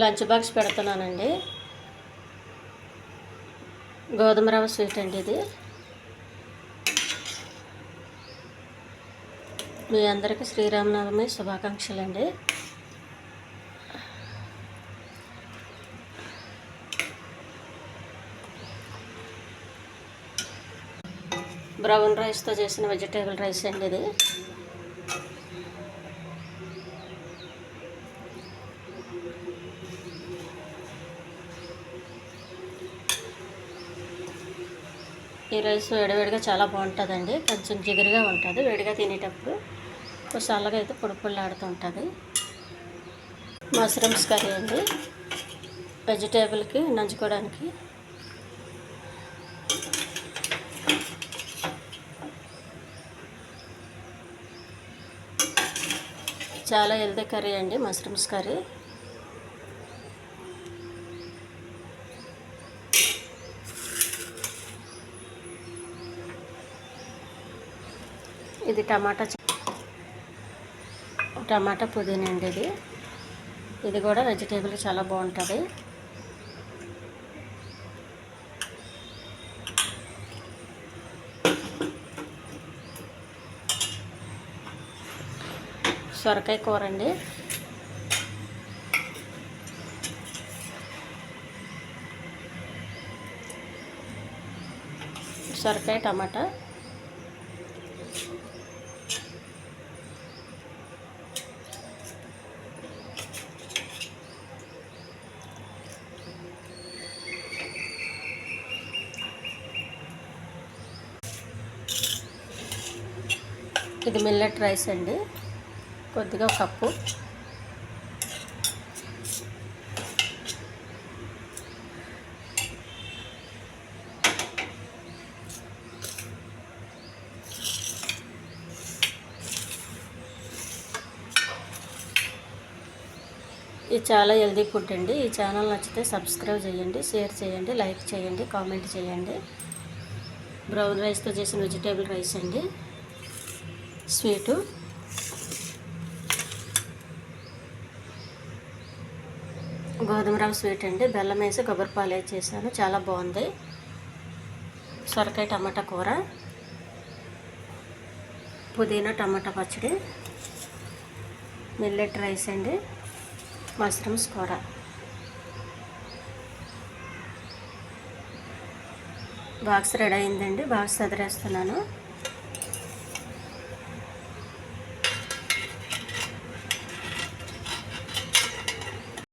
Lunch box పెడుతున్నానండి. గోధుమ రవ్వ స్వీట్ అండి ఇది. మీ అందరికీ శ్రీరామనవమి శుభాకాంక్షలు అండి. బ్రౌన్ రైస్తో చేసిన వెజిటేబుల్ రైస్ అండి ఇది. ఈ రైస్ వేడివేడిగా చాలా బాగుంటుందండి. కొంచెం జిగురుగా ఉంటుంది వేడిగా తినేటప్పుడు. చల్లగా అయితే పొడిపొడిలాడుతూ ఉంటుంది. మష్రూమ్స్ కర్రీ అండి, వెజిటేబుల్కి నంచుకోవడానికి. చాలా హెల్తీ కర్రీ అండి మష్రూమ్స్ కర్రీ. ఇది టమాటా పుదీనా అండి ఇది. ఇది కూడా వెజిటేబుల్ చాలా బాగుంటుంది. సొరకాయ కూర అండి. సొరకాయ టమాటా. ఇది మిల్లెట్ రైస్ అండి, కొద్దిగా ఒక కప్పు. ఇది చాలా హెల్దీ ఫుడ్ అండి. ఈ ఛానల్ నచ్చితే సబ్స్క్రైబ్ చేయండి, షేర్ చేయండి, లైక్ చేయండి, కామెంట్ చేయండి. బ్రౌన్ రైస్తో చేసిన వెజిటేబుల్ రైస్ అండి, స్వీటు. గోధుమ రవ్వ స్వీట్ అండి, బెల్లం వేసి కొబ్బరి పాలు వేసి చేశాను, చాలా బాగుంది. సొరకాయ టమాటా కూర, పుదీనా టమాటా పచ్చడి, మిల్లెట్ రైస్ అండి, మష్రూమ్స్ కూర. బాక్స్ రెడీ అయిందండి. బాక్స్ సదిరేస్తున్నాను.